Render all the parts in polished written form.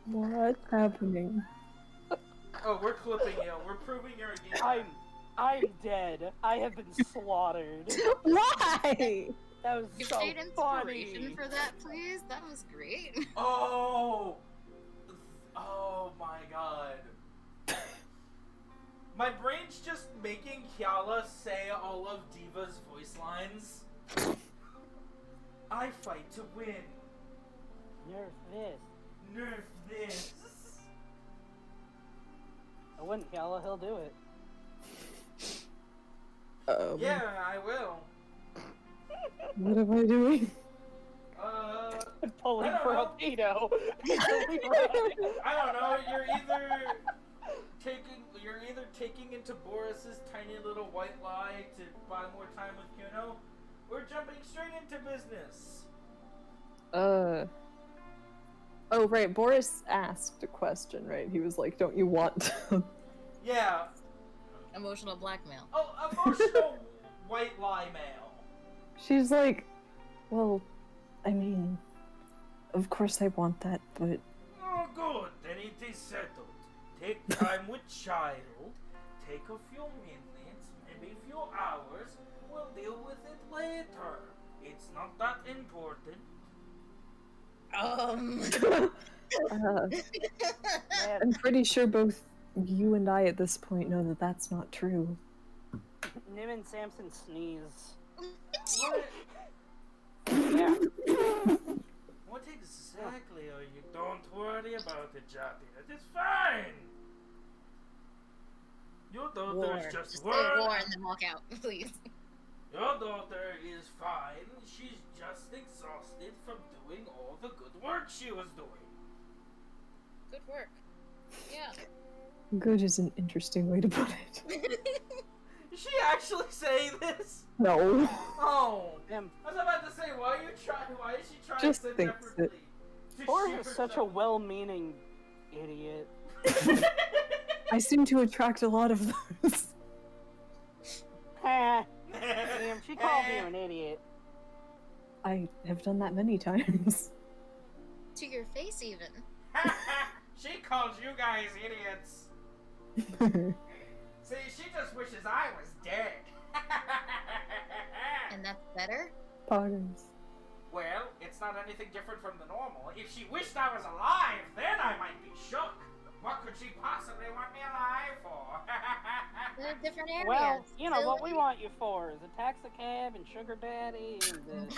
What's happening? Oh, we're clipping you. We're proving you're a gamer. I'm dead. I have been slaughtered. Why? That was Give so Jade inspiration funny. for that, please. That was great. Oh! Oh my god. My brain's just making Kiala say all of Diva's voice lines. I fight to win. Nerf this. Nerf this. I wouldn't yell, he'll do it. Yeah, I will. What am I doing? Pulling I don't for know. a pedo. I don't know. You're either taking into Boris's tiny little white lie to buy more time with Kuno, or jumping straight into business. Oh, right. Boris asked a question, right? He was like, "Don't you want?" Yeah. Emotional blackmail. Oh, emotional white lie mail. She's like, "Well, I mean, of course I want that, but Oh, good. Then it is settled. Take time with child. Take a few minutes, maybe a few hours. We'll deal with it later. It's not that important. I'm pretty sure both you and I at this point know that that's not true." Nim and Samson sneeze. What? Yeah. What exactly are you? Don't worry about it, Jati. It is fine. Your daughter's just say worried. war and then walk out, please. Your daughter is fine. She's just exhausted from doing all the good work she was doing. Good work. Yeah. Good is an interesting way to put it. Did she actually say this? No. Oh. Damn. I was about to say, why is she trying Just to say thinks differently? To Boris shoot is such a herself? well-meaning idiot. I seem to attract a lot of those. Ha! Damn, she called you an idiot. I have done that many times. To your face, even. She calls you guys idiots. See, she just wishes I was dead. And that's better? Poggers. Well, it's not anything different from the normal. If she wished I was alive, then I might be shook. What could she possibly want me alive for? They're different areas. Well, you know what we silly. want you for is a taxicab and sugar daddy and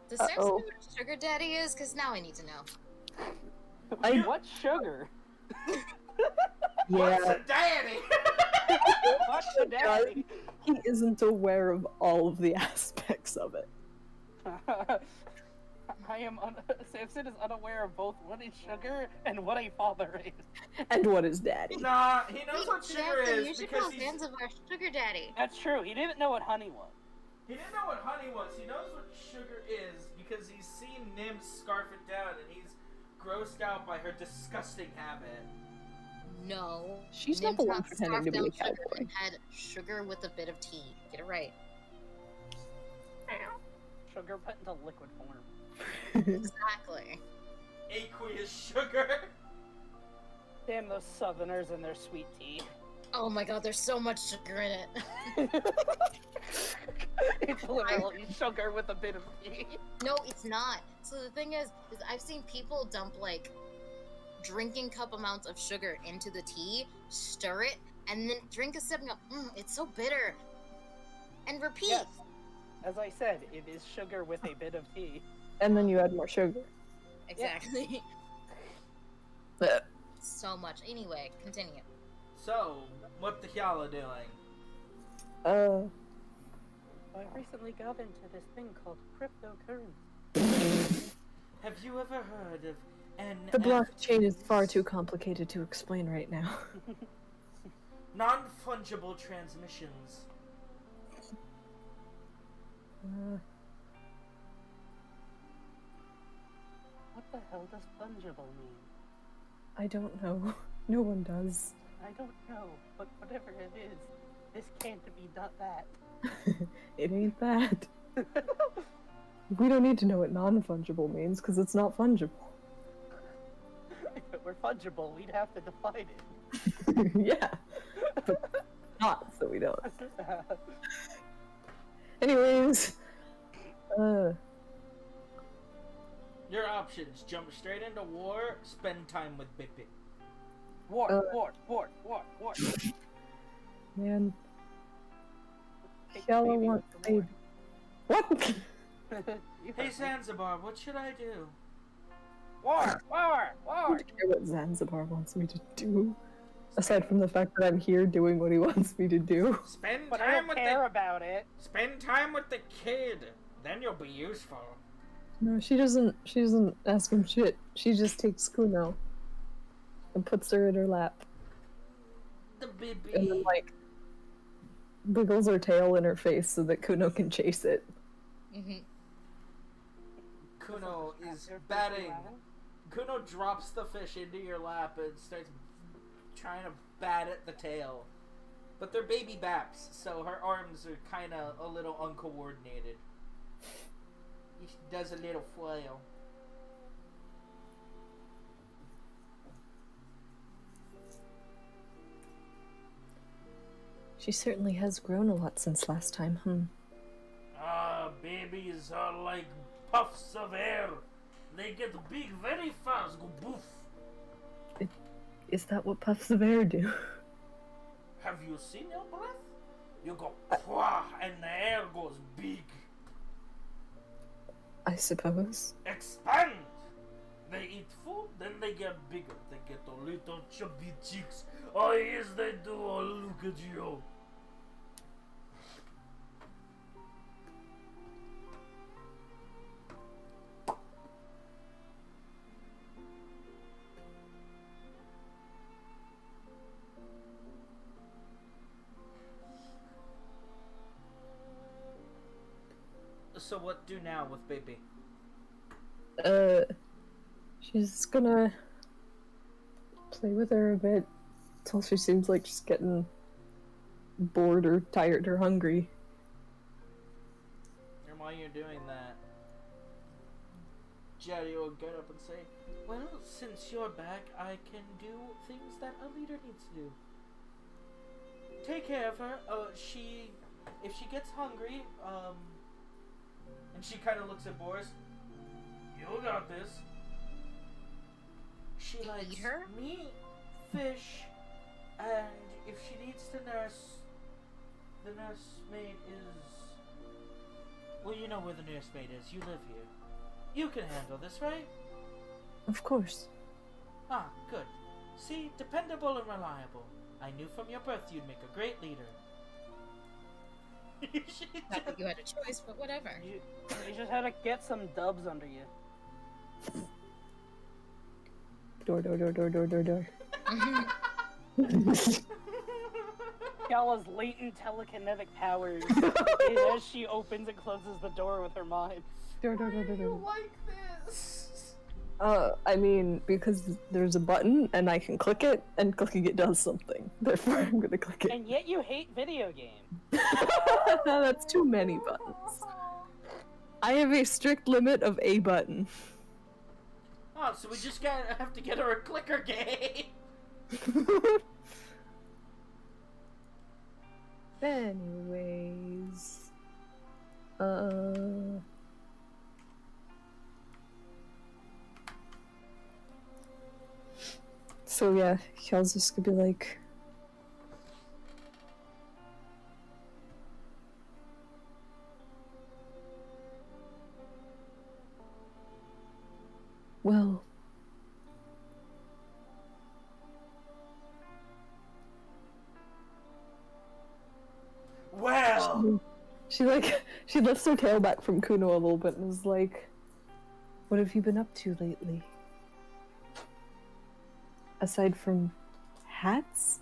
Does Sam know what a sugar daddy is? Because now I need to know. What sugar? What's Yeah, a daddy? What's the daddy? he isn't aware of all of the aspects of it. Samson is unaware of both what is sugar and what a father is. And what is daddy? Nah, he knows what sugar Samson, is you should because call he's... Zanzibar sugar daddy. That's true. He didn't know what honey was. He didn't know what honey was. He knows what sugar is because he's seen Nim scarf it down and he's grossed out by her disgusting habit. No. She's Nim's not the one not pretending to be a scarfed down sugar cowboy. and had sugar with a bit of tea. Get it right. Sugar put into liquid form. Exactly. Aqueous sugar. Damn those Southerners and their sweet tea. Oh my god, there's so much sugar in it. It's literally sugar with a bit of tea. No, it's not. So the thing is I've seen people dump like drinking cup amounts of sugar into the tea, stir it, and then drink a sip and go, it's so bitter. And repeat. Yes. As I said, it is sugar with a bit of tea. And then you add more sugar. Exactly. But So much. Anyway, continue. So, what the hell are doing? I recently got into this thing called cryptocurrency. Have you ever heard of NFT? the blockchain is far too complicated to explain right now. Non-fungible transmissions. What the hell does fungible mean? I don't know. No one does. I don't know, but whatever it is, this can't be not that. It ain't that. We don't need to know what non-fungible means, because it's not fungible. were fungible, we'd have to define it. Yeah. But not, so we don't. Anyways. Your options: jump straight into war, spend time with Bippy. War. Man. Take Yellow baby wants with the baby. What? You Hey heard me. Zanzibar, what should I do? War. I don't care what Zanzibar wants me to do. Aside from the fact that I'm here doing what he wants me to do. Spend But I time don't with care the about it. spend time with the kid. Then you'll be useful. No, she doesn't ask him shit. She just takes Kuno and puts her in her lap. The baby. And then, like, wiggles her tail in her face so that Kuno can chase it. Mhm. Kuno is After batting. 51? Kuno drops the fish into your lap and starts trying to bat at the tail. But they're baby baps, so her arms are kind of a little uncoordinated. He does a little flail. She certainly has grown a lot since last time, Babies are like puffs of air. They get big very fast, go boof. Is that what puffs of air do? Have you seen your breath? You go pwah, and the air goes big. I suppose. Expand! They eat food, then they get bigger. They get a little chubby cheeks. Oh yes they do, oh look at you. So what do now with baby? She's gonna play with her a bit until she seems like she's getting bored or tired or hungry. And while you're doing that, Jetty will get up and say, well, since you're back, I can do things that a leader needs to do. Take care of her. If she gets hungry, and she kind of looks at Boris, you got this. She likes her? meat, fish, and if she needs to nurse, the nursemaid is... Well, you know where the nursemaid is. You live here. You can handle this, right? Of course. Ah, good. See, dependable and reliable. I knew from your birth you'd make a great leader. Not that you had a choice, but whatever. You just had to get some dubs under you. Door. Gala's latent telekinetic powers as she opens and closes the door with her mind. Door. like this? I mean, because there's a button and I can click it, and clicking it does something. Therefore, I'm gonna click it. And yet you hate video games. That's too many buttons. I have a strict limit of a button. Oh, so we just have to get her a clicker game. Anyways, so yeah, Kjell's just gonna be like, well, Well, she lifts her tail back from Kuno a little bit and is like, what have you been up to lately? Aside from hats?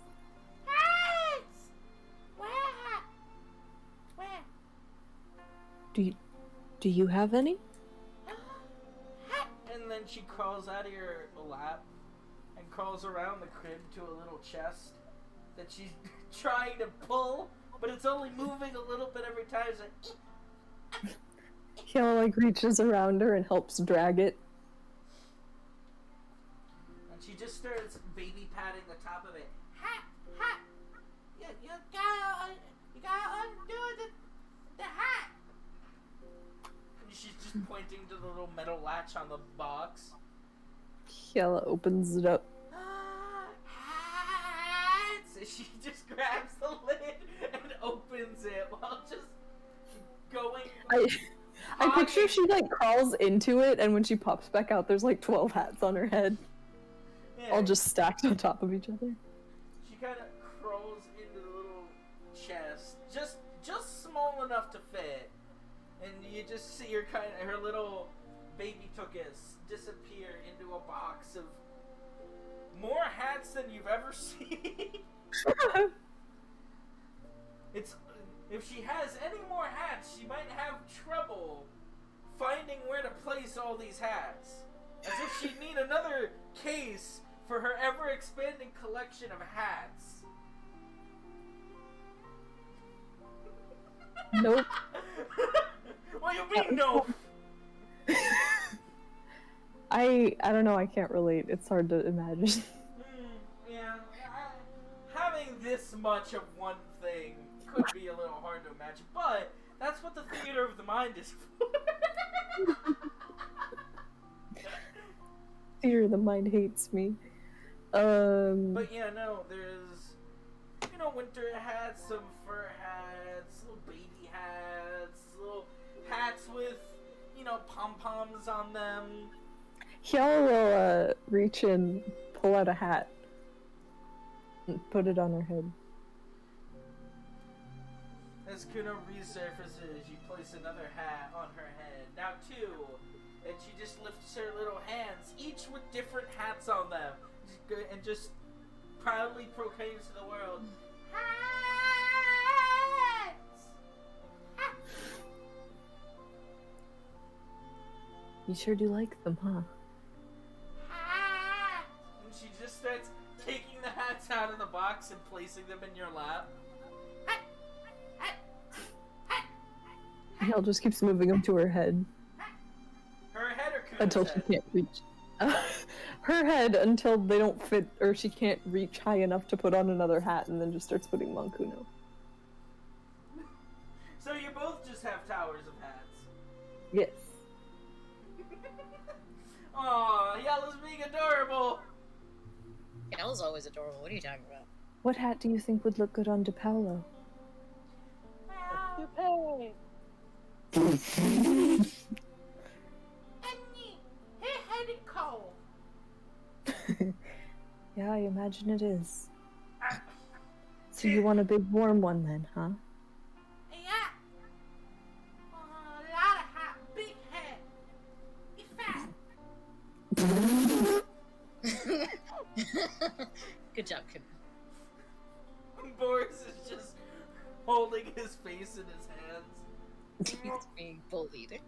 Where? Do you have any? And then she crawls out of your lap and crawls around the crib to a little chest that she's trying to pull, but it's only moving a little bit every time. It's like, Kjell reaches around her and helps drag it. and she just just pointing to the little metal latch on the box. Kiala opens it up. So she just grabs the lid and opens it while just going. I picture she like crawls into it, and when she pops back out, there's like 12 hats on her head, Yeah, all just stacked on top of each other. she kind of crawls into the little chest, just small enough to fit, and you just see her little baby tuchus disappear into a box of more hats than you've ever seen. If she has any more hats, she might have trouble finding where to place all these hats. As if she'd need another case for her ever-expanding collection of hats. Nope. What do you mean, no? I don't know, I can't relate. It's hard to imagine. Yeah. Having this much of one thing could be a little hard to imagine, but that's what the theater of the mind is for. Theater of the mind hates me. But yeah, no, there's, winter hats, some fur hats, little baby hats, little hats with, pom-poms on them. Kiala will reach in, pull out a hat, and put it on her head. As Kuno resurfaces, you place another hat on her head. Now two. And she just lifts her little hands, each with different hats on them. And just proudly proclaims to the world, hats! You sure do like them, huh? Hats! And she just starts taking the hats out of the box and placing them in your lap. Hell just keeps moving them to her head. Her head or Kuno's Until head? she can't reach. Her head until they don't fit, or she can't reach high enough to put on another hat, and then just starts putting them on Kuno. So you both just have towers of hats. Yes. Aw, Yalla's being adorable. Gal's always adorable. What are you talking about? What hat do you think would look good on DePaolo? Toupee. Yeah, I imagine it is. So you want a big warm one then, huh? Yeah. A lot of hat, big head. He's fat. Good job, Kuno. Boris is just holding his face in his hands. He's being bullied.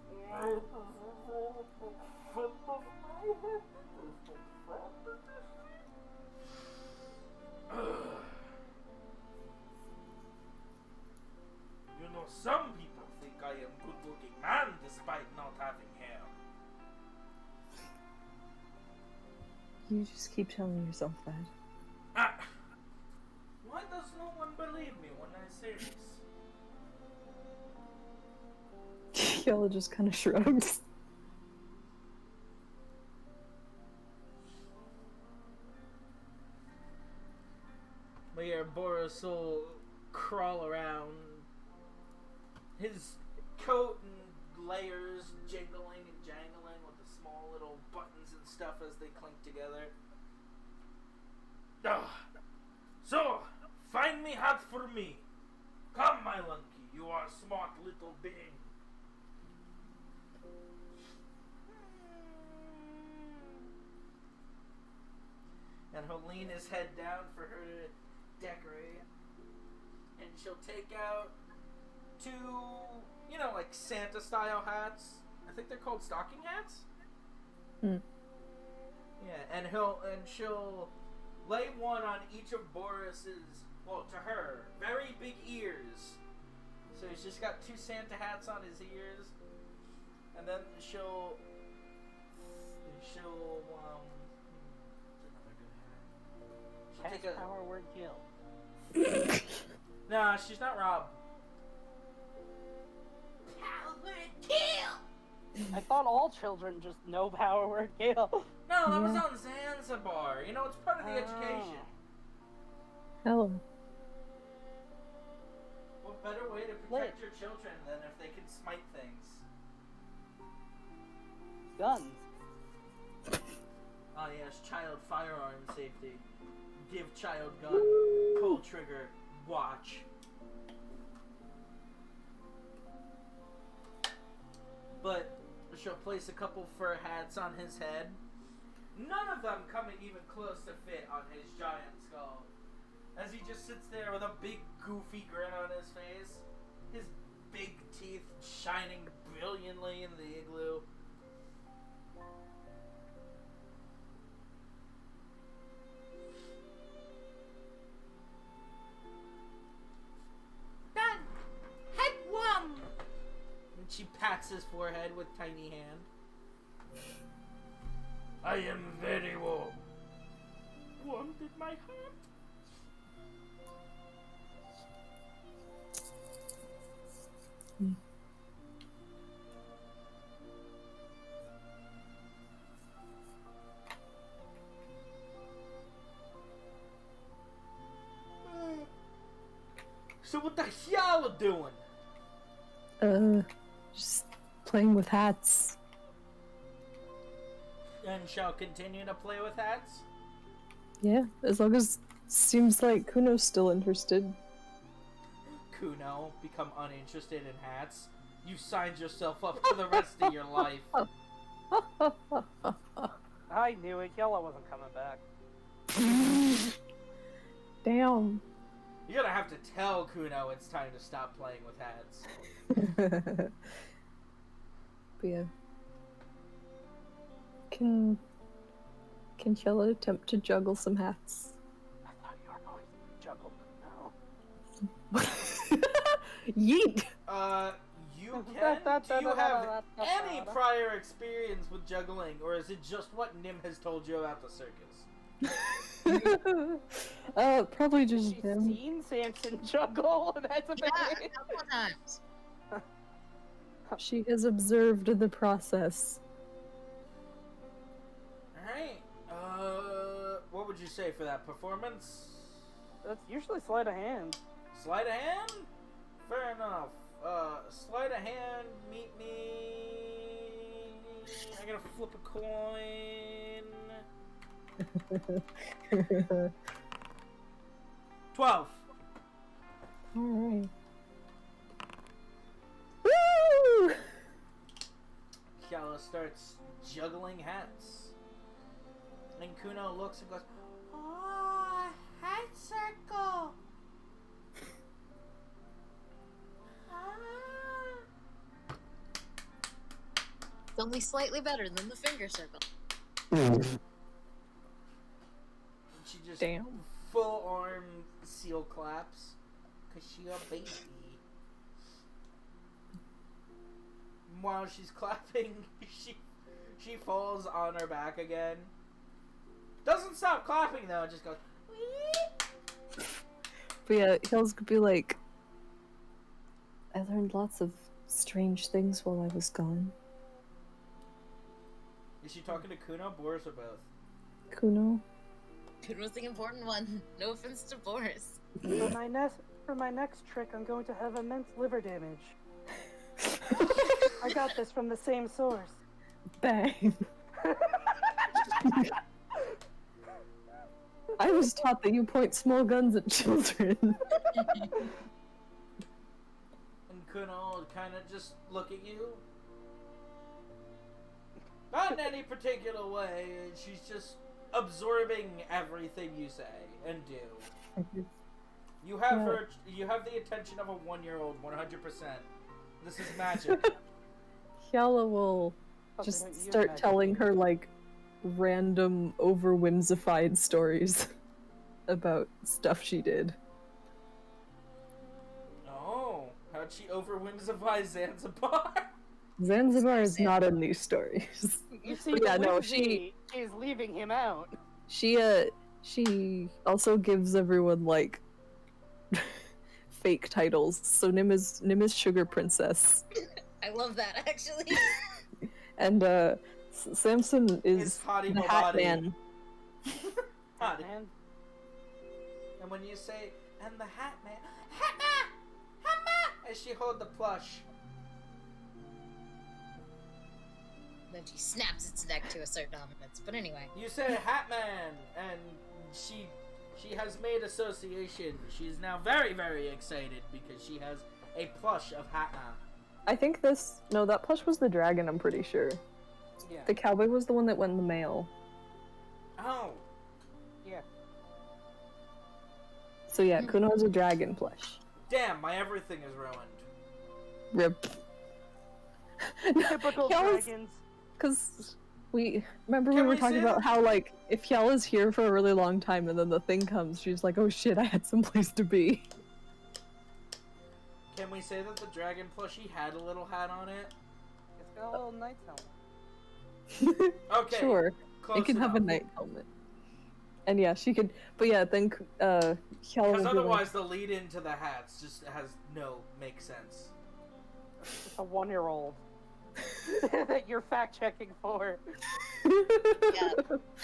Some people think I am good-looking man despite not having hair. You just keep telling yourself that. Why does no one believe me when I say this? Yella just kind of shrugs. But yeah, Boris will crawl around. His coat and layers jingling and jangling with the small little buttons and stuff as they clink together. So, find me hat for me. Come, my monkey, you are a smart little being. And he'll lean his head down for her to decorate. And she'll take out two, like Santa style hats. I think they're called stocking hats. Hmm. Yeah, and she'll lay one on each of Boris's, well, to her, very big ears. So he's just got two Santa hats on his ears. And then she'll Cast take a... power word kill. Nah, she's not Rob. Power kill! I thought all children just know Power Word Gale. No, that was Yeah. on Zanzibar. You know, it's part of the education. Hell. What better way to protect your children than if they could smite things? Guns. Oh yes, child firearm safety. Give child gun. Pull trigger. Watch. But she'll place a couple fur hats on his head. None of them coming even close to fit on his giant skull. As he just sits there with a big goofy grin on his face. His big teeth shining brilliantly in the igloo. Done! Head one! And she pats his forehead with tiny hand. I am very warm. Warmed in my heart. So what the hell are you doing? Just playing with hats. And shall continue to play with hats? Yeah, as long as seems like Kuno's still interested. Kuno, become uninterested in hats. You signed yourself up for the rest of your life. I knew it. Yellow wasn't coming back. Damn. You're gonna have to tell Kuno it's time to stop playing with hats. But yeah. Can Yellow attempt to juggle some hats? I thought you were going to juggle. No. Yeet! You can? Do you have any prior experience with juggling, or is it just what Nim has told you about the circus? Probably just She's him. seen Samson juggle. That's a Yeah, bit. a couple of times. She has observed the process. Alright, what would you say for that performance? That's usually sleight of hand. Sleight of hand? Fair enough. Sleight of hand, meet me. I gotta flip a coin. 12. Alright. Woo! Kiala starts juggling hats. And Kuno looks and goes, "Oh, hat circle! Ah." It's only slightly better than the finger circle. And she just Damn. full arm seal claps. Cause she a baby. While she's clapping, she falls on her back again. Doesn't stop clapping though, just goes. But yeah, Hills could be like, I learned lots of strange things while I was gone. Is she talking to Kuno, Boris, or both? Kuno? It was the important one. No offense to Boris. For my next trick, I'm going to have immense liver damage. I got this from the same source. Bang. I was taught that you point small guns at children. And Kuno will kind of just look at you. Not in any particular way, she's just absorbing everything you say and do. You have her. You have the attention of a 1-year-old, 100%. This is magic. Hyala will just start telling her like random over whimsified stories about stuff she did. Oh, how'd she over whimsify Zanzibar? Zanzibar is not in these stories. You see, Yeah, the no, whimsy is leaving him out. She also gives everyone like fake titles. So Nim is Sugar Princess. I love that, actually. And Samson It's is Hottie the Hat Bobati. Man. Hottie. Man, And when you say, and the Hat Man, Hat Man, as she hold the plush. Then she snaps its neck to assert dominance. But anyway. You say Hat Man, and she has made association. She's now very, very excited because she has a plush of Hat Man. I think that plush was the dragon, I'm pretty sure. yeah. The cowboy was the one that went in the mail. Oh, Yeah. So yeah, Kuno has a dragon plush. damn, my everything is ruined. Rip. Typical Hyala's- dragons. Cause we remember Can we were we talking say about that- how like if Hyala's here for a really long time and then the thing comes, she's like, oh shit, I had someplace to be. Can we say that the dragon plushie had a little hat on it? It's got a little knight's helmet. Okay, Sure, close it can have a enough. knight helmet. And yeah, she could. But yeah, then Hyala Because would be otherwise, the lead into the hats just makes sense. It's a 1-year-old that you're fact checking for. like... Yeah,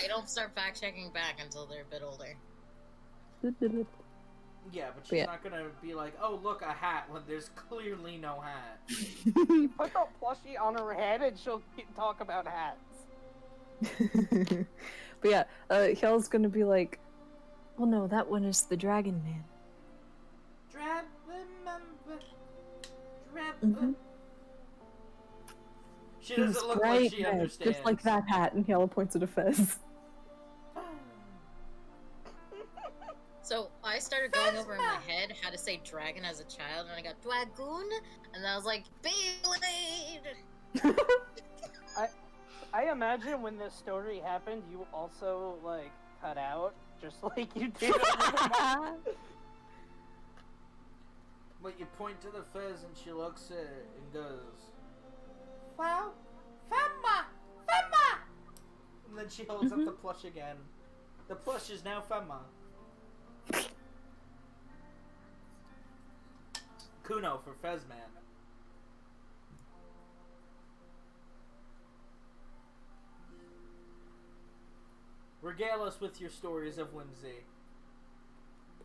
they don't start fact checking back until they're a bit older. Yeah, but she's Yeah. not gonna be like, oh, look, a hat, when there's clearly no hat. Put a plushie on her head and she'll talk about hats. But yeah, Hyala's gonna be like, well, no, that one is the Dragon Man. Mhm. She He was doesn't look bright like she red, understands. just like that hat, and Hyala points at a fez. So I started going over in my head how to say dragon as a child, and I got dragoon, and then I was like, Beyblade! I imagine when this story happened, you also, like, cut out, just like you did. But you point to the fez and she looks at it and goes, wow, Femma! Femma! And then she holds up the plush again. The plush is now Femma. Kuno for Fezman. Regale us with your stories of whimsy.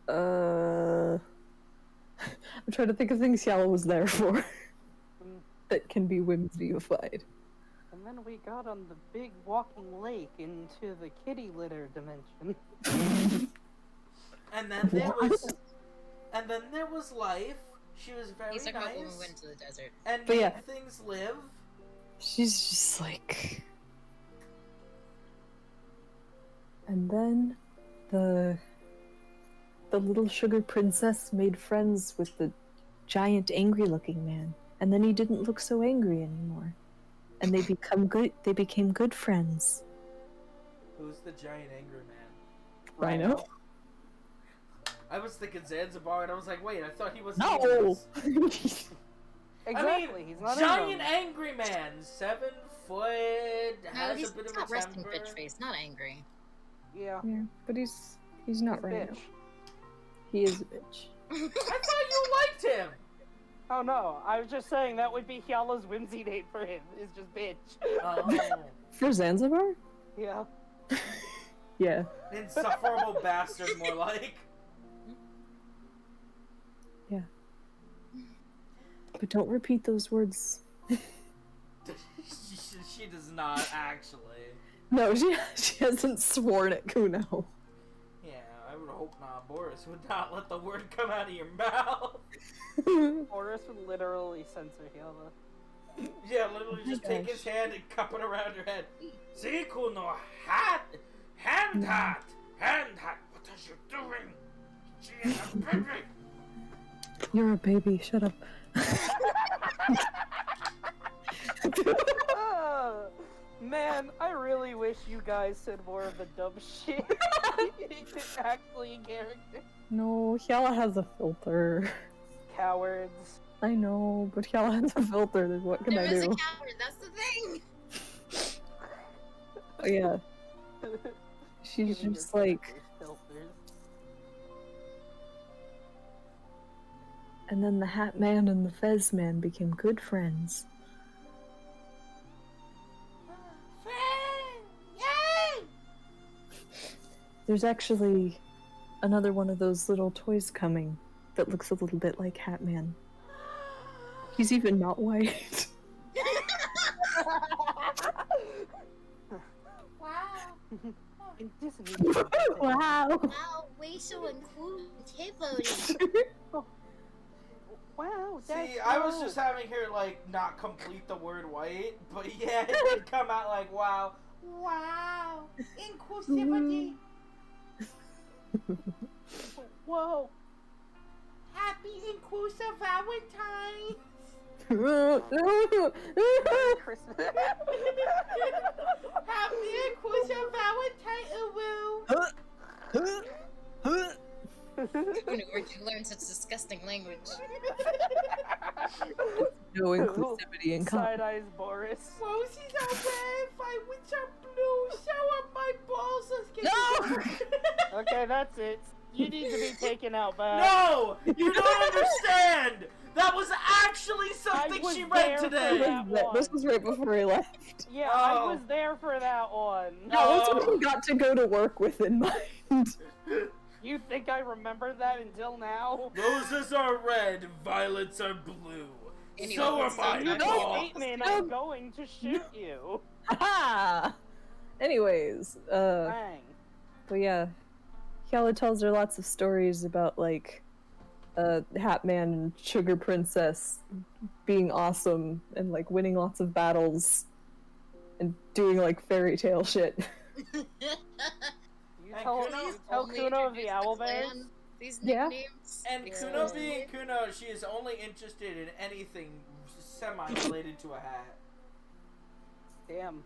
I'm trying to think of things Hyala was there for Mm. that can be whimsified. And then we got on the big walking lake into the kitty litter dimension. And then there was life. She was very He's talking about when we nice. went to the desert. And But made yeah. things live. She's just like... And then the little sugar princess made friends with the giant angry looking man. And then he didn't look so angry anymore. And they became good friends. Who's the giant angry man? Rhino? I was thinking Zanzibar, and I was like, wait, I thought he was. No! Exactly, he's not giant in them. angry man, 7 foot, No, has he's a bit of got a resting temper. bitch face, not angry. Yeah, Yeah, but he's not he's a Rhino. bitch. He is a bitch. I thought you liked him. Oh no, I was just saying that would be Hyala's whimsy date for him, is just bitch. Oh, For Zanzibar? Yeah. Yeah. insufferable bastard, more like. Yeah. But don't repeat those words. She does not actually. No, she hasn't sworn at Kuno. Yeah, I would hope not. Boris would not let the word come out of your mouth. Boris would literally censor Hyala. Yeah, literally Oh my just take gosh. his hand and cup it around her head. See, Kuno, hat, hand hat. What are you doing? She is a baby. You're a baby, shut up. Oh, man, I really wish you guys said more of the dumb shit. It's actually in character. No, Hyala has a filter. Cowards. I know, but Hyala has a filter, then what can There I is a do? coward, that's the thing! Oh, yeah, she's Giving just your like... characters filters. And then the Hat Man and the Fez Man became good friends. There's actually another one of those little toys coming that looks a little bit like Hat Man. He's even not white. Wow. In Disney. Wow. Wow, way so inclusive. Wow, that's See, I was cool. just having her, like, not complete the word white, but yeah, it did come out like, wow. Wow. Inclusivity. Whoa. Happy inclusive Valentine. Christmas. Happy inclusive Valentine. Kuno, where'd you learn such disgusting language? No inclusivity in Side eyes Boris. Roses are red, violets are blue, so are my balls. Let's get No! Okay, that's it. You need to be taken out, bud. No! You don't understand! That was actually something was she there read for today! that. This was right before he left. Yeah, Oh. I was there for that one. No, this Oh. one he got to go to work with in mind. You think I remember that until now? Roses are red, violets are blue. Anyway, So are let's my You not- don't balls. hate me and I'm going to shoot you. Ha! Anyways, Bang. but yeah, Hyala tells her lots of stories about like Hat Man and Sugar Princess being awesome and like winning lots of battles and doing like fairy tale shit. You And tell, Kuno- you tell Only Kuno of the introduce Owl clan, Bears? These Yeah. nicknames. And Yeah. Kuno being Kuno, she is only interested in anything semi-related to a hat. Damn.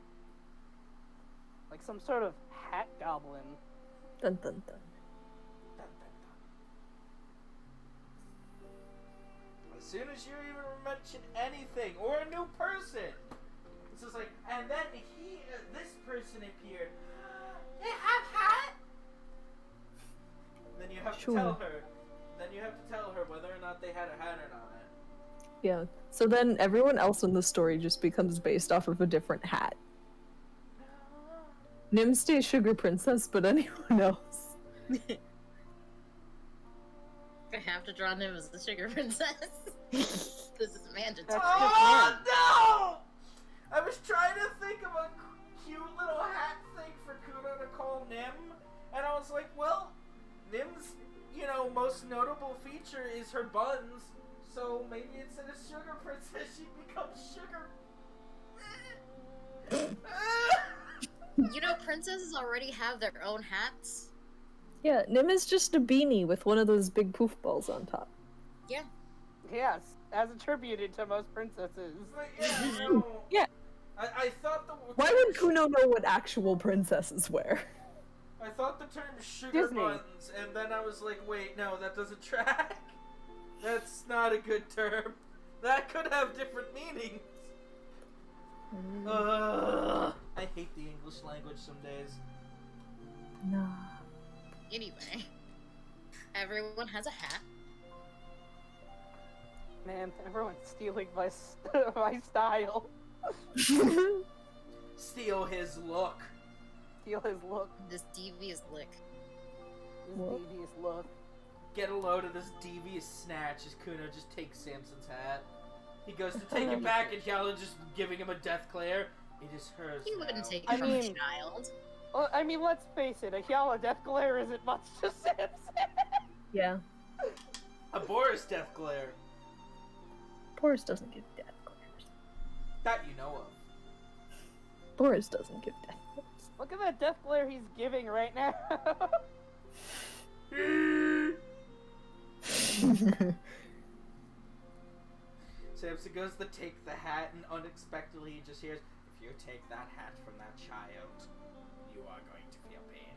Like some sort of hat goblin. Dun dun dun. Dun, dun, dun. As soon as you even mention anything or a new person, it's just like, and then this person appeared. They have hat. Then you have Sure. to tell her. Then you have to tell her whether or not they had a hat or not. Yeah. So then everyone else in the story just becomes based off of a different hat. Nim stays Sugar Princess, but anyone else. I have to draw him as the Sugar Princess. This is mandatory. That's Oh no! I was trying to think of a cute little hat thing for Kuno to call Nim, and I was like, well, Nim's, most notable feature is her buns, so maybe instead of Sugar Princess, she becomes Sugar. You know, princesses already have their own hats. Yeah, Nim is just a beanie with one of those big poof balls on top. Yes, as attributed to most princesses. But yeah, Yeah. I thought the Why would Kuno know what actual princesses wear? I thought the term sugar Disney. buns, and then I was like, wait, no, that doesn't track. That's not a good term. That could have different meanings. I hate the English language some days. Nah. Anyway, everyone has a hat. Man, everyone's stealing my, my style. Steal his look. Steal his look. This devious lick. His What? devious look. Get a load of this devious snatch as Kuno just takes Samson's hat. He goes to take it back and Hyala just giving him a death glare. It is hers He now. wouldn't take it I from a mean- child. Well, I mean, let's face it, a Hyala death glare isn't much to Samson. Yeah. A Boris death glare. Boris doesn't give death glares. That you know of. Boris doesn't give death glares. Look at that death glare he's giving right now. Samson goes to take the hat and unexpectedly he just hears, if you take that hat from that child, you are going to feel pain.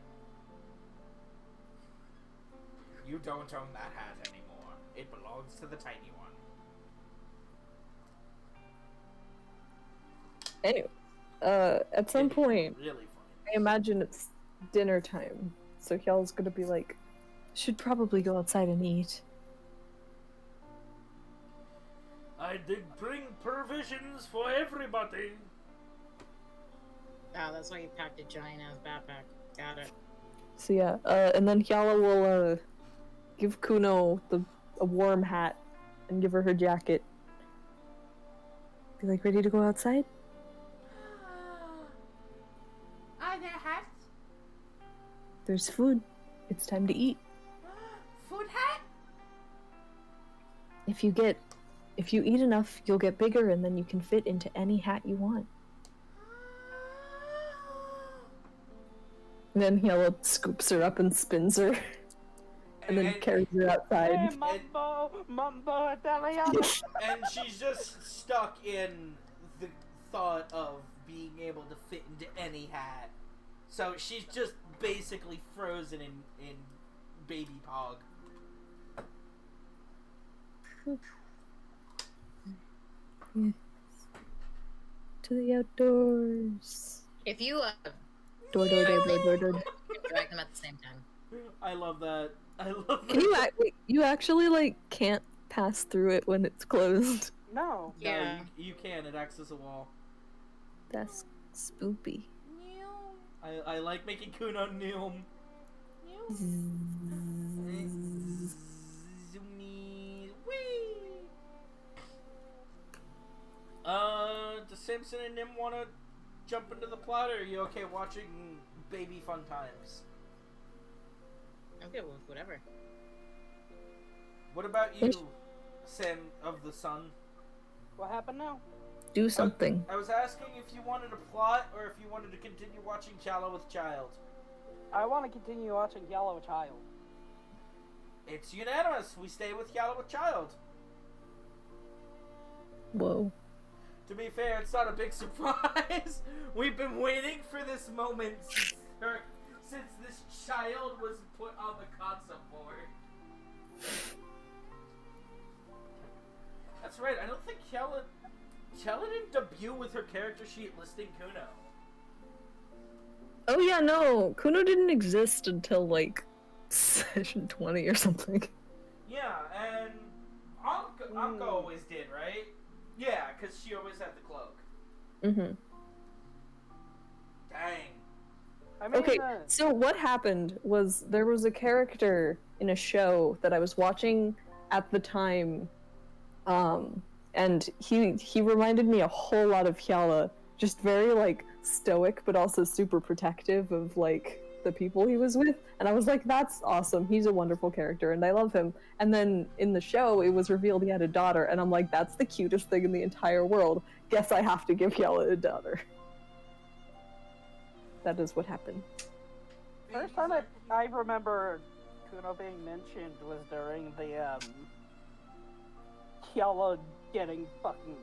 You don't own that hat anymore. It belongs to the tiny one. Anyway, at some point, Really funny. I imagine it's dinner time, so Hyala's gonna be like, should probably go outside and eat. I did bring provisions for everybody. Oh, that's why you packed a giant ass backpack. Got it. So yeah, and then Hyala will give Kuno a warm hat and give her jacket. Be like, ready to go outside? Are there hats? There's food. It's time to eat. Food hat? If you eat enough, you'll get bigger, and then you can fit into any hat you want. And then Hyala scoops her up and spins her, and then carries her outside. Hey, mambo italiano. And she's just stuck in the thought of being able to fit into any hat. So she's just basically frozen in baby pog. Yeah. To the outdoors. If you Door. drag them at the same time. I love that. I love that. Can you actually like can't pass through it when it's closed? No. Yeah. No, you can. It acts as a wall. That's spoopy. I like making Kuno new. Does Simpson and Nim want to jump into the plot, or are you okay watching baby fun times? Okay, well, whatever. What about you, Sam of the Sun? What happened now? Do something. I was asking if you wanted a plot, or if you wanted to continue watching Chala with Child. I want to continue watching Yellow Child. It's unanimous. We stay with Chala with Child. Whoa. To be fair, it's not a big surprise. We've been waiting for this moment since this child was put on the concept board. That's right. I don't think Chala didn't debut with her character sheet listing Kuno. Oh yeah, no. Kuno didn't exist until like session 20 or something. Yeah, and Anko always did, right? Yeah, because she always had the cloak. Mm-hmm. Dang. I mean, Okay, so what happened was there was a character in a show that I was watching at the time, and he reminded me a whole lot of Hyala, just very like stoic but also super protective of like the people he was with, and I was like, that's awesome, he's a wonderful character and I love him. And then in the show it was revealed he had a daughter, and I'm like, that's the cutest thing in the entire world. Guess I have to give Hyala a daughter. That is what happened. first time I remember Kuno being mentioned was during the Yellow getting fucking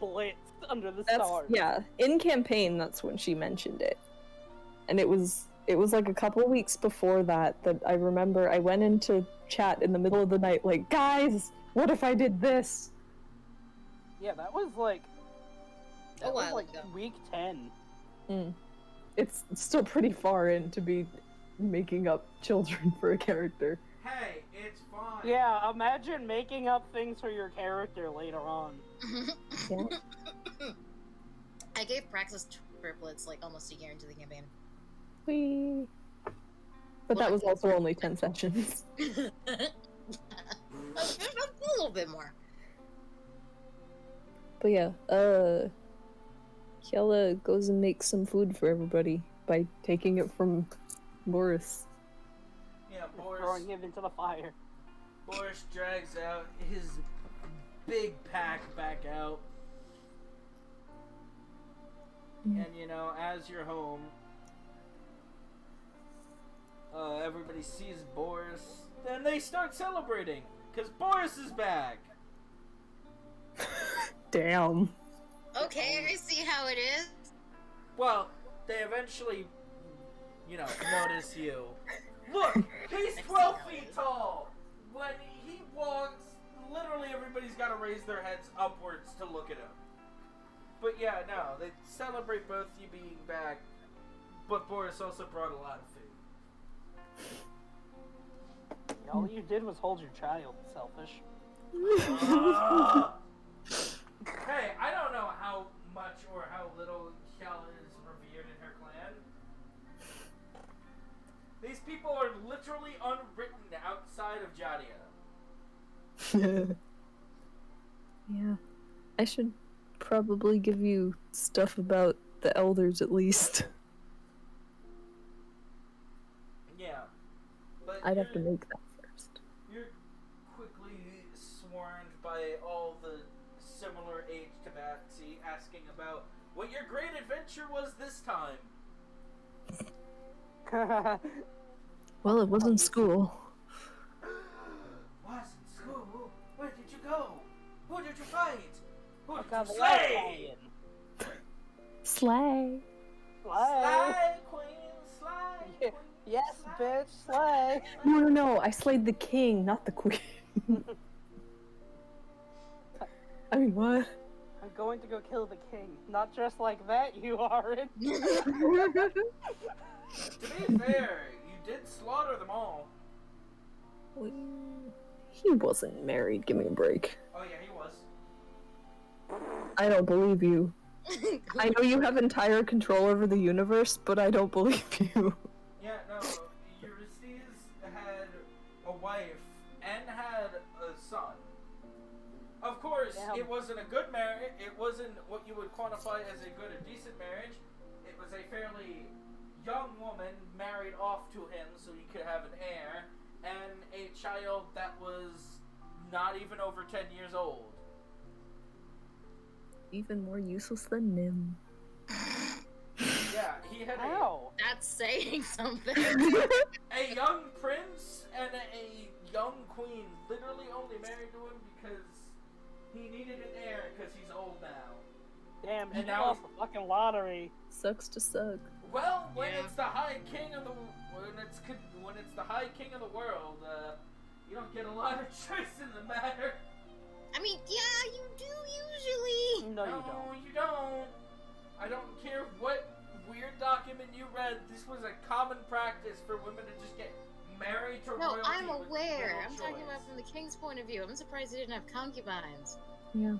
blitzed under the stars. Yeah, in campaign that's when she mentioned it. And it was like a couple weeks before that I remember I went into chat in the middle of the night like, guys, what if I did this? Yeah, that was like A while like ago. week 10. It's still pretty far in to be making up children for a character. Hey, it's fine. Yeah, imagine making up things for your character later on. Yeah. I gave Praxis triplets like almost a year into the campaign. Whee. But that was also only 10 sessions. A little bit more. But yeah, Hyala goes and makes some food for everybody by taking it from Boris. Yeah, Boris. Throwing him into the fire. Boris drags out his big pack back out. And you know, as you're home, everybody sees Boris, then they start celebrating, because Boris is back! Damn. Okay, I see how it is. Well, they eventually, you know, notice you. Look, he's 12 feet tall! When he walks, literally everybody's got to raise their heads upwards to look at him. But yeah, no, they celebrate both you being back, but Boris also brought a lot of food. All you did was hold your child, selfish. Hey, I don't know how much or how little Hyala is revered in her clan, Yeah. I should probably give you stuff about the elders at least. Yeah. But I'd have to make that first. you're quickly swarmed by all the similar age tabaxi asking about what your great adventure was this time. Well, it wasn't school. Wasn't school? Where did you go? Who did you fight? Who did God, you the last slay? Slay. Slay, queen, slay, Yeah. queen, Yes, slay. bitch, slay. No. I slayed the king, not the queen. I mean, what? I'm going to go kill the king. Not just like that, you aren't. To be fair, you did slaughter them all. He wasn't married. Give me a break. Oh yeah, he was. I don't believe you. I know you have entire control over the universe, but I don't believe you. Yeah, no, Ulysses had a wife and had a son. Of course, Damn. it wasn't a good marriage. It wasn't what you would quantify as a good or decent marriage. It was a fairly young woman married off to him so he could have an heir, and a child that was not even over 10 years old. Even more useless than Nim. Yeah, he had How? That's saying something. a young prince and a young queen, literally only married to him because he needed an heir because he's old now. Damn, he And now lost the fucking lottery. Sucks to suck. Well, when Yeah. it's the High King of the when it's the High King of the world, you don't get a lot of choice in the matter. I mean, yeah, you do usually. No, you don't. You don't. I don't care what weird document you read. This was a common practice for women to just get married to No, royalty. I'm with aware. little I'm talking choice. about from the king's point of view. I'm surprised he didn't have concubines. Yeah.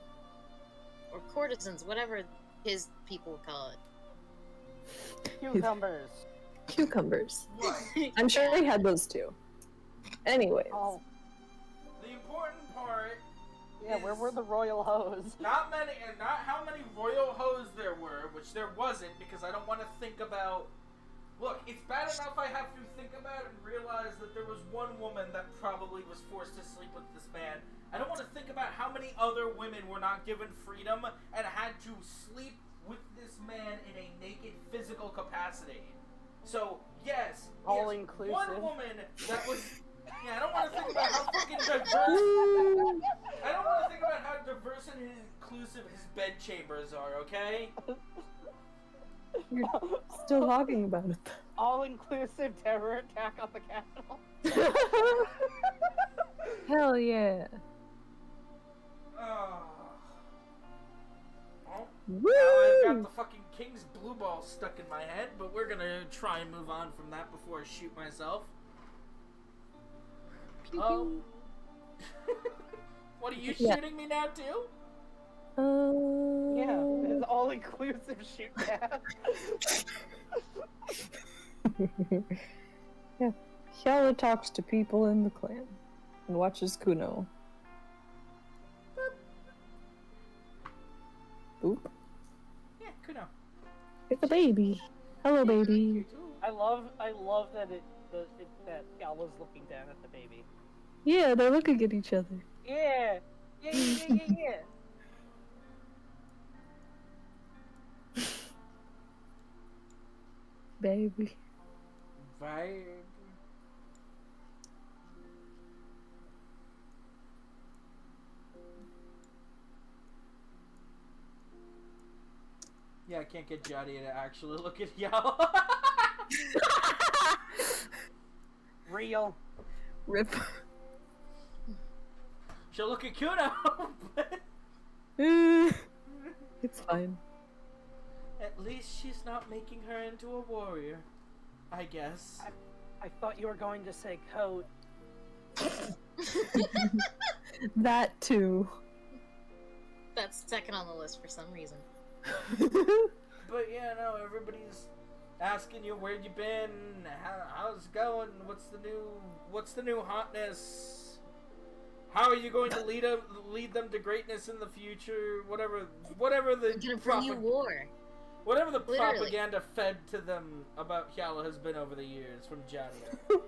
Or courtesans, whatever his people call it. Cucumbers. Cucumbers. Right. I'm sure Yeah. they had those too. Anyways. Oh, The important part, yeah, where were the royal hoes? not how many royal hoes there were, which there wasn't, because I don't want to think about. Look, it's bad enough I have to think about and realize that there was one woman that probably was forced to sleep with this man. I don't want to think about how many other women were not given freedom and had to sleep with this man in a naked physical capacity. So, yes, All yes, inclusive. one woman that was. Yeah, I don't want to think about how fucking diverse. I don't want to think about how diverse and inclusive his bed chambers are, okay? You're still talking about it. All-inclusive terror attack on the capital. Hell yeah. Oh. Well, Woo! now I've got the fucking king's blue ball stuck in my head, but we're gonna try and move on from that before I shoot myself. Pew, pew. What are you Yeah. shooting me now too? Yeah, his all-inclusive shoot down. Yeah. Hyala talks to people in the clan and watches Kuno. Boop. Yeah, Kuno. It's a baby. Hello, You baby. too. I love that that Gala's looking down at the baby. Yeah, they're looking at each other. Yeah, yeah. Baby. Vibe. Yeah, I can't get Jody to actually look at y'all. Real. Rip. She'll look at Kuno. It's fine. At least she's not making her into a warrior. I guess. I thought you were going to say coat. That too. That's second on the list for some reason. But yeah, no, everybody's asking you where you been, how's it going, what's the new hotness? How are you going to lead them to greatness in the future? Whatever the I'm gonna bring you war. whatever the Literally. propaganda fed to them about Hyala has been over the years from Jadia.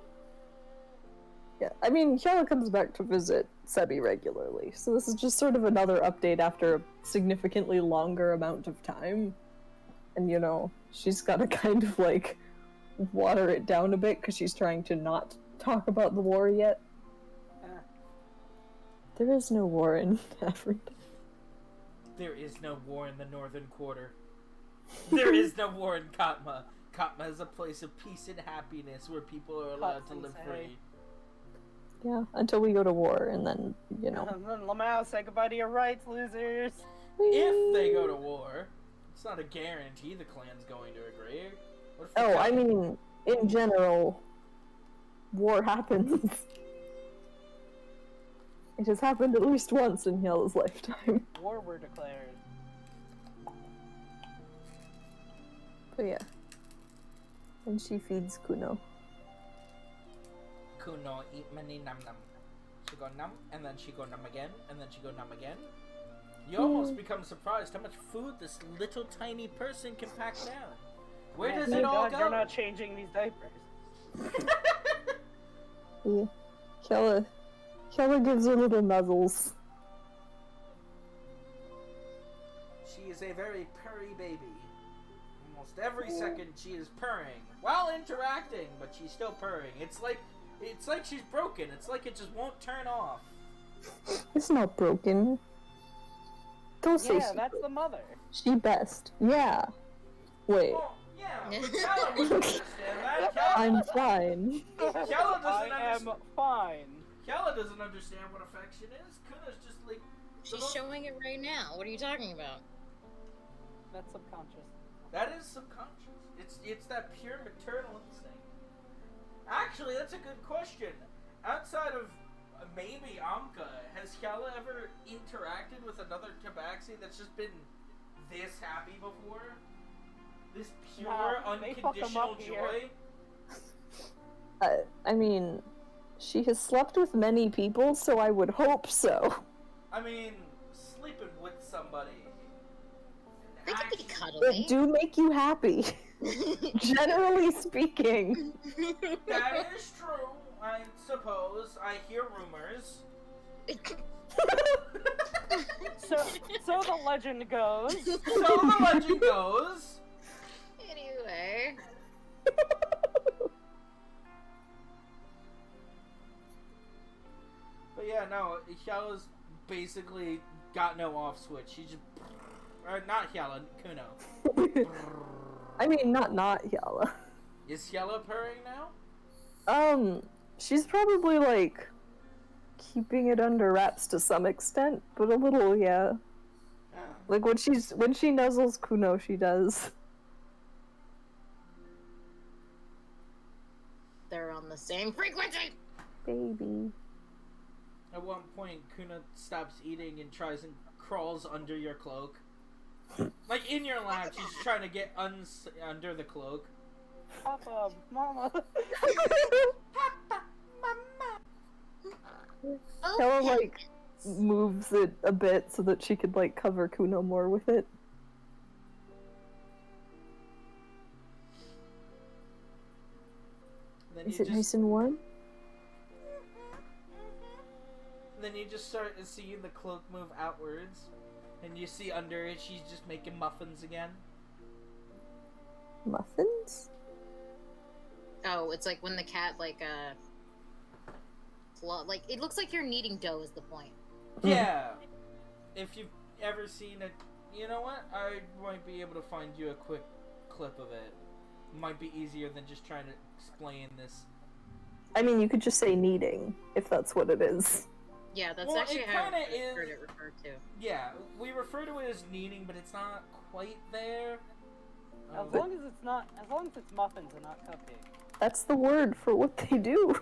Yeah, I mean, Hyala comes back to visit semi-regularly, so this is just sort of another update after a significantly longer amount of time. And, you know, she's gotta kind of, like, water it down a bit, because she's trying to not talk about the war yet. There is no war in Africa. There is no war in the Northern Quarter. There is no war in Katma. Katma is a place of peace and happiness where people are allowed to live free. Yeah, until we go to war, and then, you know. And then Lamau, say goodbye to your rights, losers. If they go to war, it's not a guarantee the clan's going to agree. What if the Oh, I clan- mean, in general, war happens. It has happened at least once in Hyala's lifetime. War were declared. But yeah. And she feeds Kuno. Kuno eat many num num. She go num, and then she go num again, and then she go num again. You almost become surprised how much food this little tiny person can pack down. Where does Thank it all God go? You're not changing these diapers. Yeah. Hyala gives her little nuzzles. She is a very purry baby. Almost every second she is purring while interacting, but she's still purring. It's like she's broken. It's like it just won't turn off. It's not broken. Don't say Yeah, that's the mother. she best. Yeah. Wait. Well, yeah, but Kella wouldn't understand that. Kella, I'm fine. Kella doesn't I am understand. fine. Kella doesn't understand what affection is. Kuna's just like. She's showing it right now. What are you talking about? That's subconscious. That is subconscious. It's that pure maternal instinct. Actually, that's a good question. Outside of maybe Amka, has Hyala ever interacted with another Tabaxi that's just been this happy before? This pure, Nah, they fuck 'em unconditional up here. joy? I mean, she has slept with many people, so I would hope so. I mean, sleeping with somebody. They could be It cuddly. do make you happy. Generally speaking. That is true, I suppose. I hear rumors. So the legend goes. So the legend goes. Anyway. But yeah, no, Hyala's basically got no off switch. She just... not Hyala, Kuno. I mean, not Hyala. Is Hyala purring now? She's probably, like, keeping it under wraps to some extent, but a little, yeah. Like, when she nuzzles Kuno, she does. They're on the same frequency. Baby. At one point, Kuna stops eating and tries and crawls under your cloak. Like, in your lap, she's trying to get under the cloak. Papa, Mama. Oh, Hyala, yeah. like, moves it a bit so that she could, like, cover Kuno more with it. Then Is you it nice and warm? Then you just start seeing the cloak move outwards. And you see under it, she's just making muffins again. Muffins? Oh, it's like when the cat, like, like, it looks like you're kneading dough is the point. Yeah. If you've ever seen it, you know what? I might be able to find you a quick clip of it. Might be easier than just trying to explain this. I mean, you could just say kneading, if that's what it is. Yeah, that's Well, actually it how kinda I've is- heard it referred to. Yeah, we refer to it as kneading, but it's not quite there. As long as it's muffins and not cupcakes. That's the word for what they do.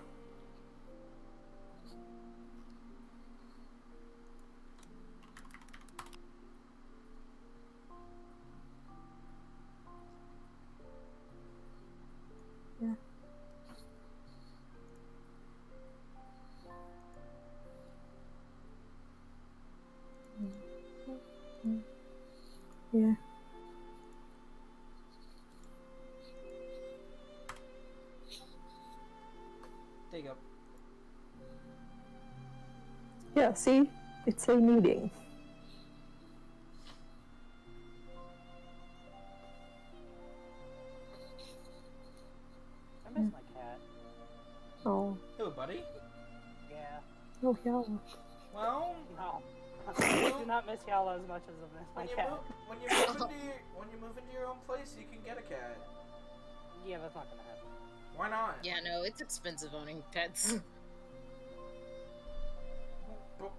Yeah. Yeah. There you go. Yeah, see? It's a meeting. I miss my cat. Oh. Hello, buddy. Yeah. Oh, yeah. Well, No. I do not miss Yala as much as I miss my cat. when you move into your own place, you can get a cat. Yeah, that's not gonna happen. Why not? Yeah, no, it's expensive owning pets.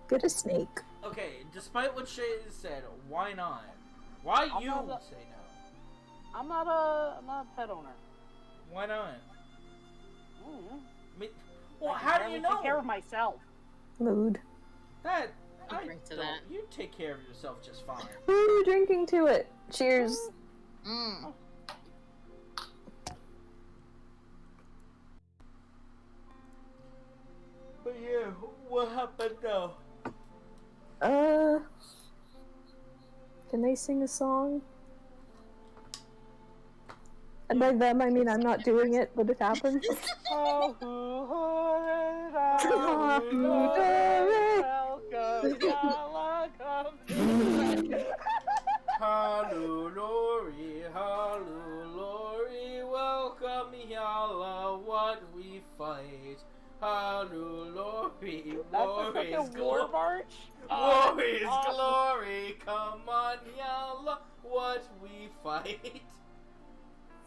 Get a snake. Okay, despite what Shay said, why not? Why I'm you not say no? I'm not a pet owner. Why not? Mm. Well, I can how do barely you know? take care of myself. Mood. That I'll I drink to don't. that. You take care of yourself just fine. What are you drinking to it? Cheers. Mm. But yeah, what happened now? Can they sing a song? And by them, I mean I'm not doing it, but it happens. Hallelujah, hallelujah, welcome Yalla, what we fight. Hallelujah, That's war the is fucking war march? War is Awesome. glory, come on Yalla, what we fight.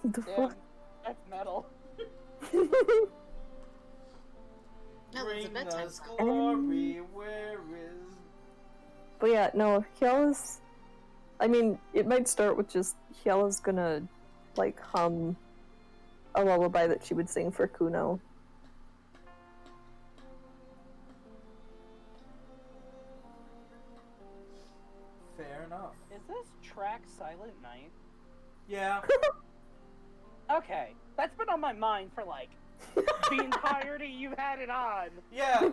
The Damn, fuck? that's metal. No, that's a Bring bedtime us song. glory, where is... But yeah, no, Hyala's... I mean, it might start with just Hyala's gonna, like, hum a lullaby that she would sing for Kuno. Fair enough. Is this track Silent Night? Yeah. Okay, that's been on my mind for like the entirety you've had it on. Yeah.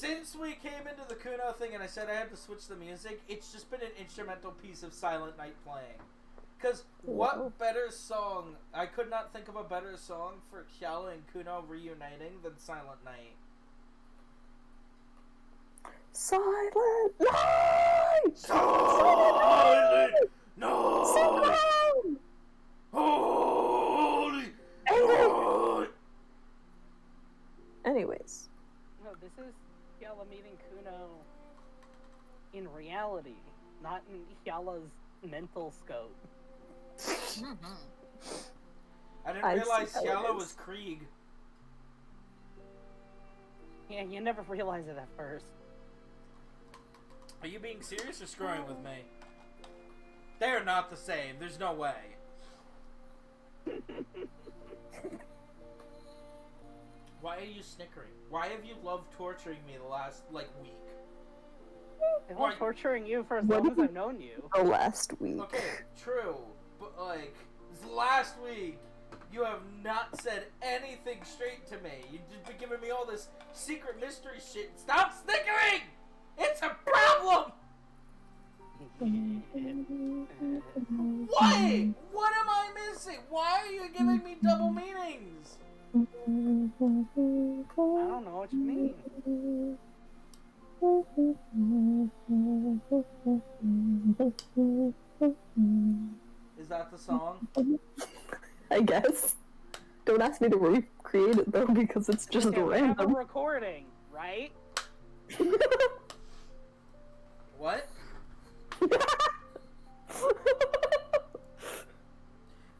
Since we came into the Kuno thing and I said I had to switch the music, it's just been an instrumental piece of Silent Night playing. Because what better song, I could not think of a better song for Hyala and Kuno reuniting than Silent Night. Silent Night! Silent Night! Silent! Holy Night! Anyways. No, this is Yala meeting Kuno in reality, not in Yala's mental scope. I didn't I see realize how it Hyala is. was Krieg. Yeah, you never realize it at first. Are you being serious or screwing with me? They're not the same. There's no way. Why are you snickering? Why have you loved torturing me the last, like, week? I've Why- been torturing you for as What long as did I've known you. The last week. Okay, true. But, like, this last week, you have not said anything straight to me. You've just been giving me all this secret mystery shit. Stop snickering! It's a problem! What? What am I missing? Why are you giving me double meanings? I don't know what you mean. Is that the song? I guess. Don't ask me to recreate it though, because it's just Okay, we have a random. recording, right? What?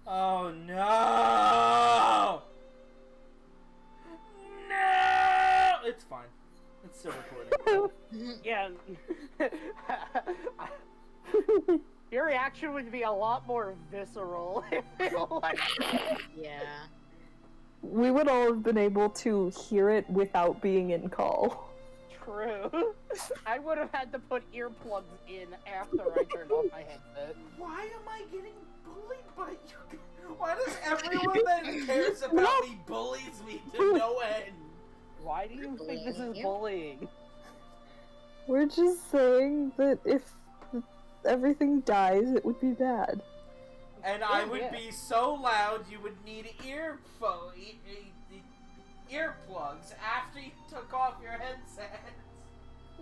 Oh no! No! It's fine. It's still recording. Yeah. Your reaction would be a lot more visceral if it was. Yeah. We would all have been able to hear it without being in call. True. I would have had to put earplugs in after I turned off my headset. Why am I getting bullied by you? Why does everyone that cares about me bullies me to no end? Why do you think this is bullying? We're just saying that if everything dies, it would be bad. And I Oh, would yeah. be so loud you would need earplugs after you took off your headset.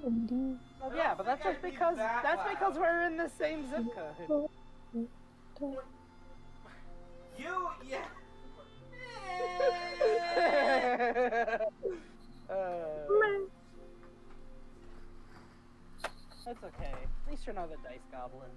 Indeed. Well, I yeah, don't but that's think just I'd be because that because loud. we're in the same zip code. You, yeah. That's okay. At least you're not a dice goblin.